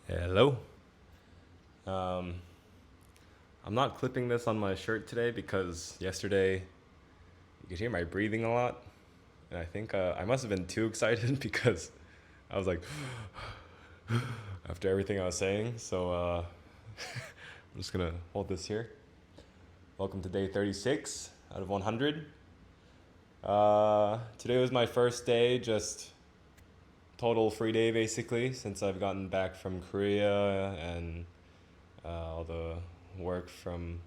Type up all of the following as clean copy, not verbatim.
Hello. Um, I'm not clipping this on my shirt today because yesterday you could hear my breathing a lot, and I think I must have been too excited because I was like after everything I was saying. So I'm just gonna hold this here. Welcome to day 36 out of 100. Today was my first day, just total free day basically, since I've gotten back from Korea and all the work from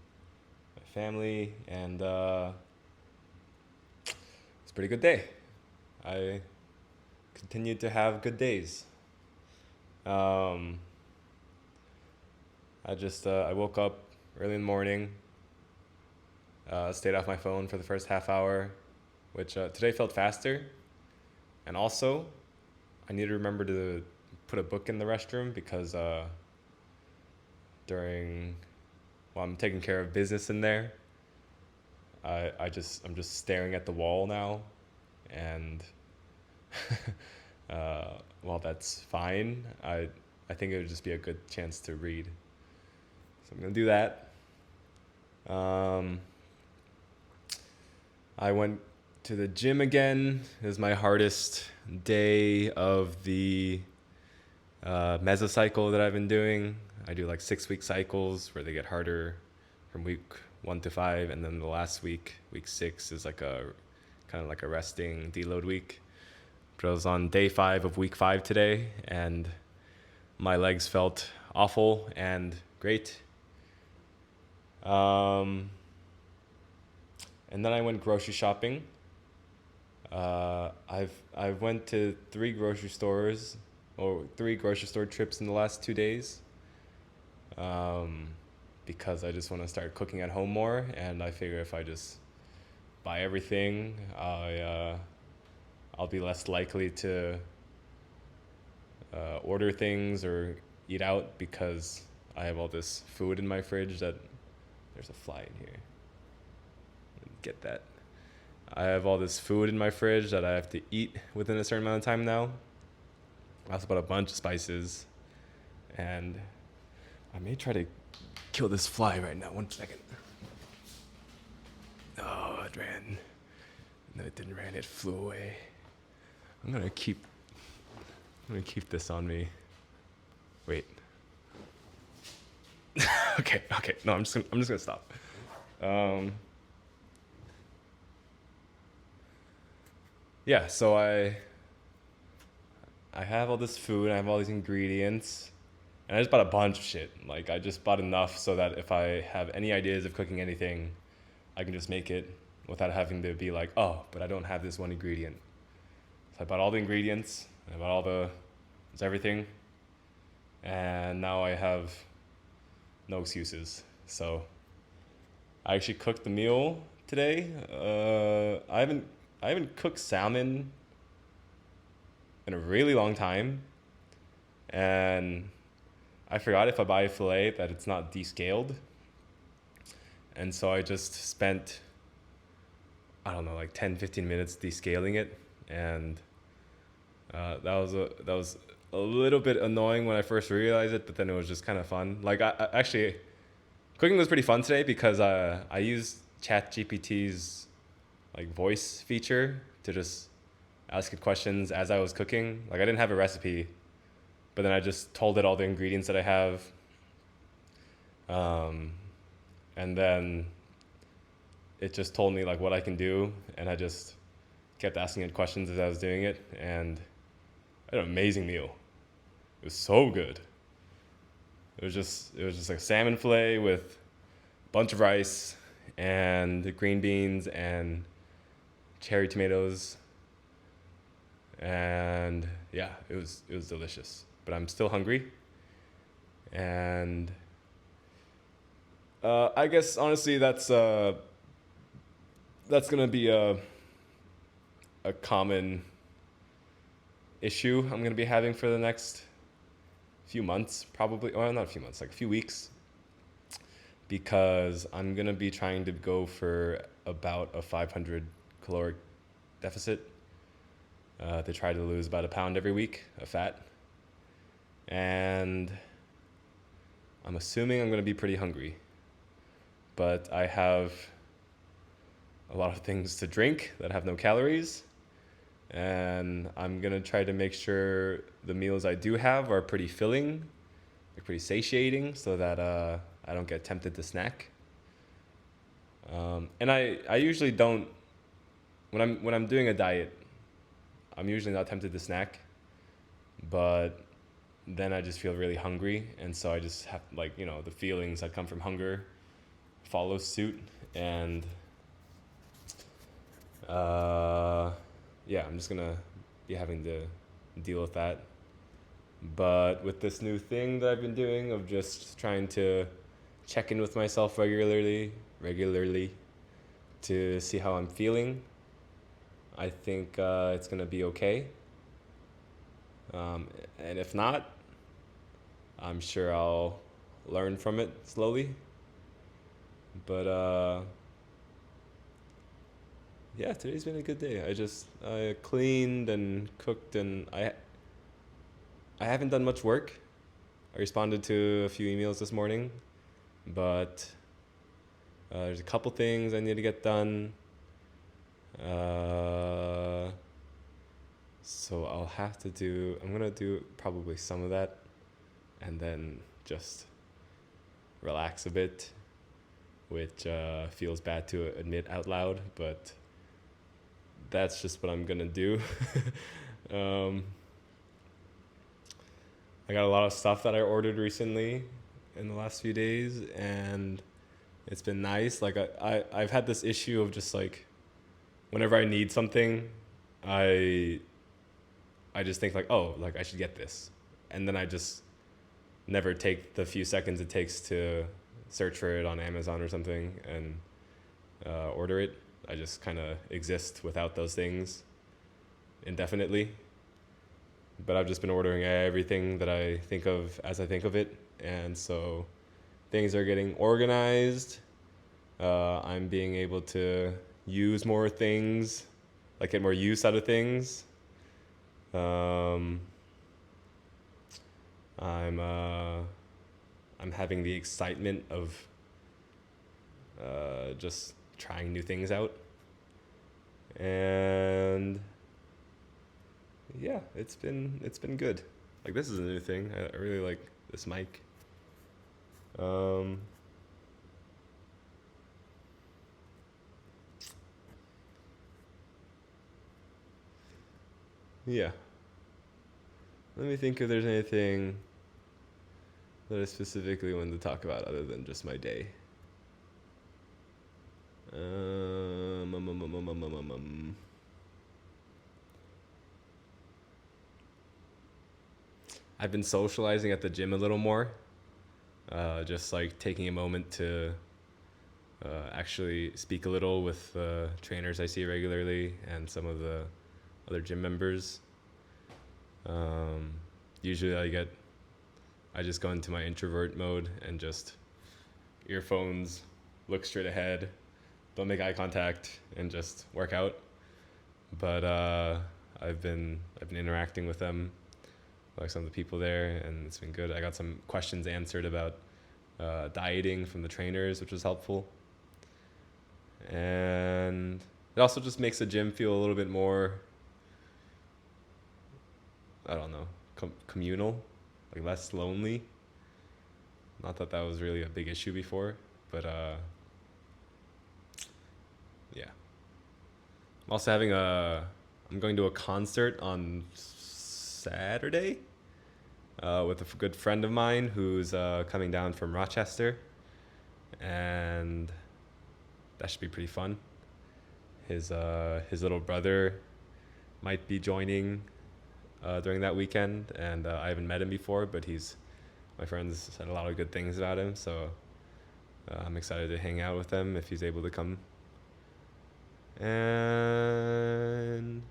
my family, and it's a pretty good day. I continued to have good days. Um, I woke up early in the morning, stayed off my phone for the first half hour, which today felt faster, and also I need to remember to put a book in the restroom because during while I'm taking care of business in there, I'm just staring at the wall now, and while that's fine, I think it would just be a good chance to read. So I'm gonna do that. Um, I went to the gym again. It was my hardest day of the mesocycle that I've been doing. I do like 6 week cycles where they get harder from week 1 to 5, and then the last week, week 6, is like a kind of like a resting deload week. But I was on day 5 of week 5 today, and my legs felt awful and great. Um, and then I went grocery shopping. I've went to three grocery store trips in the last 2 days. Um, because I just want to start cooking at home more, and I figure if I just buy everything, I'll be less likely to order things or eat out because I have all this food in my fridge that there's a fly in here. Get that. I have all this food in my fridge that I have to eat within a certain amount of time now. I also bought a bunch of spices, and I may try to kill this fly right now. 1 second. Oh, it ran. No, it didn't ran. It flew away. I'm gonna keep. I'm gonna keep this on me. Wait. Okay. Okay. No, I'm just gonna stop. Um, yeah. So I have all this food. I have all these ingredients, and I just bought a bunch of shit. Like I just bought enough so that if I have any ideas of cooking anything, I can just make it without having to be like, oh, but I don't have this one ingredient. So I bought all the ingredients. I bought it's everything, and now I have no excuses. So I actually cooked the meal today. I haven't cooked salmon in a really long time, and I forgot if I buy a fillet that it's not descaled, and so I just spent, I don't know, like 10-15 minutes descaling it, and that was a little bit annoying when I first realized it, but then it was just kind of fun. Like I actually cooking was pretty fun today because I used ChatGPT's like voice feature to just ask it questions as I was cooking. Like I didn't have a recipe, but then I just told it all the ingredients that I have, um, and then it just told me like what I can do, and I just kept asking it questions as I was doing it, and I had an amazing meal. It was so good. It was just like salmon fillet with a bunch of rice and green beans and cherry tomatoes, and yeah, it was delicious. But I'm still hungry, and I guess honestly that's gonna be a common issue I'm gonna be having for the next few months, probably. Well, not a few months, like a few weeks, because I'm gonna be trying to go for about a 500 caloric deficit to try to lose about a pound every week of fat. And I'm assuming I'm going to be pretty hungry. But I have a lot of things to drink that have no calories. And I'm going to try to make sure the meals I do have are pretty filling, like pretty satiating, so that I don't get tempted to snack. And I usually don't, when I'm doing a diet, I'm usually not tempted to snack, but then I just feel really hungry, and so I just have, like, the feelings that come from hunger follow suit, and yeah, I'm just gonna be having to deal with that. But with this new thing that I've been doing of just trying to check in with myself regularly to see how I'm feeling, I think it's gonna be okay. And if not, I'm sure I'll learn from it slowly. But yeah, today's been a good day. I cleaned and cooked, and I haven't done much work. I responded to a few emails this morning, but there's a couple things I need to get done. So I'm gonna do probably some of that, and then just relax a bit, which feels bad to admit out loud, but that's just what I'm gonna do. um, I got a lot of stuff that I ordered recently in the last few days, and it's been nice. Like I've had this issue of just like, whenever I need something, I I just think like, oh, like I should get this, and then I just never take the few seconds it takes to search for it on Amazon or something and order it. I just kind of exist without those things indefinitely. But I've just been ordering everything that I think of as I think of it, and so things are getting organized. I'm being able to use more things, like get more use out of things. Um, I'm having the excitement of just trying new things out, and yeah, it's been good. Like, this is a new thing. I really like this mic. Um, yeah. Let me think if there's anything that I specifically wanted to talk about other than just my day. Um, um, um, um, um, um, um, um. I've been socializing at the gym a little more. Just like taking a moment to actually speak a little with trainers I see regularly and some of the other gym members. Um, Usually I just go into my introvert mode and just earphones, look straight ahead, don't make eye contact, and just work out. But I've been interacting with them, like some of the people there, and it's been good. I got some questions answered about dieting from the trainers, which was helpful. And it also just makes the gym feel a little bit more, I don't know, communal, like less lonely. Not that that was really a big issue before, but yeah. I'm also I'm going to a concert on Saturday with a good friend of mine who's coming down from Rochester, and that should be pretty fun. His little brother might be joining during that weekend, and I haven't met him before, but my friends said a lot of good things about him, so I'm excited to hang out with him if he's able to come. And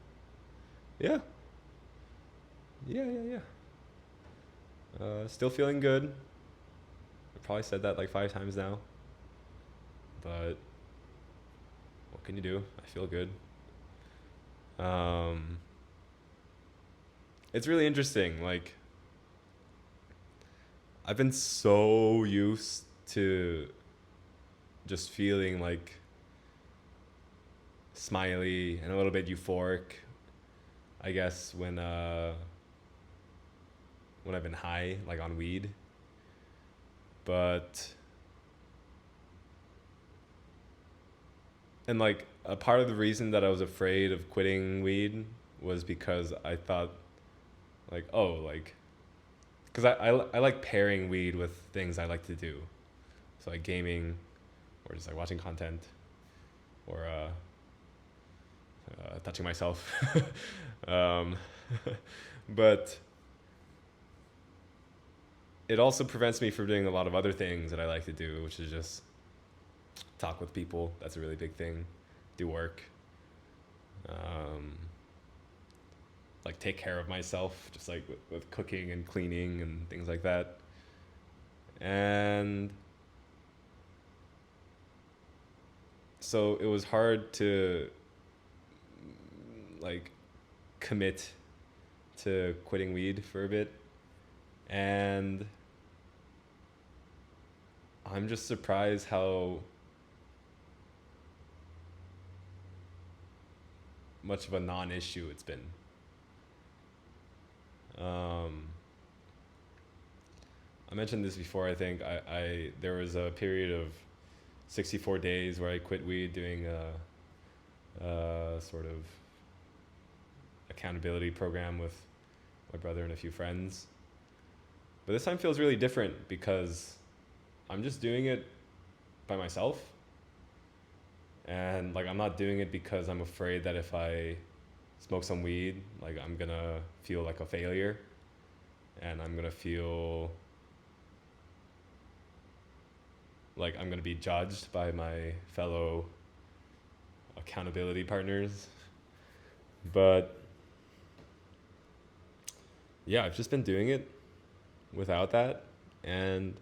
yeah, yeah. Still feeling good. I probably said that like 5 times now, but what can you do? I feel good. It's really interesting. Like, I've been so used to just feeling like smiley and a little bit euphoric, I guess, when I've been high, like on weed. But and like a part of the reason that I was afraid of quitting weed was because I thought like, oh, like, because I like pairing weed with things I like to do, so like gaming, or just like watching content, or touching myself. um, but it also prevents me from doing a lot of other things that I like to do, which is just talk with people. That's a really big thing. Do work. Um, like take care of myself, just like with cooking and cleaning and things like that. And so it was hard to like commit to quitting weed for a bit. And I'm just surprised how much of a non-issue it's been. I mentioned this before. I think I there was a period of 64 days where I quit weed, doing a sort of accountability program with my brother and a few friends. But this time feels really different because I'm just doing it by myself. And like I'm not doing it because I'm afraid that if I smoke some weed, like I'm gonna feel like a failure, and I'm gonna feel like I'm gonna be judged by my fellow accountability partners. But yeah, I've just been doing it without that, and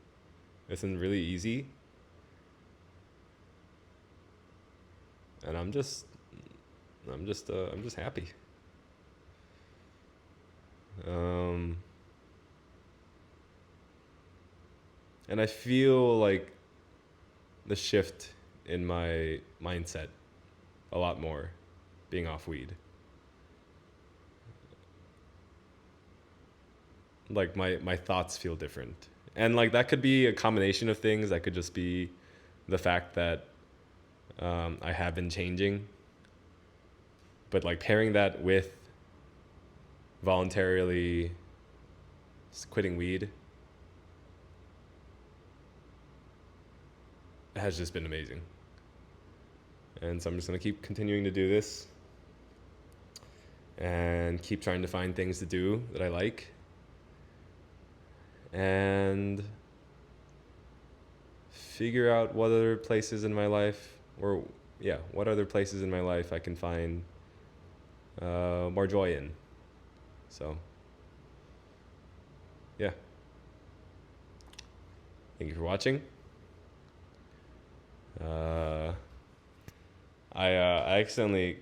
it's been really easy. And I'm just happy. Um, and I feel like the shift in my mindset a lot more being off weed. Like my thoughts feel different. And like that could be a combination of things. That could just be the fact that I have been changing. But like pairing that with voluntarily quitting weed has just been amazing. And so I'm just going to keep continuing to do this and keep trying to find things to do that I like. And figure out what other places in my life, or yeah, what other places in my life I can find more joy in. So, yeah. Thank you for watching. I accidentally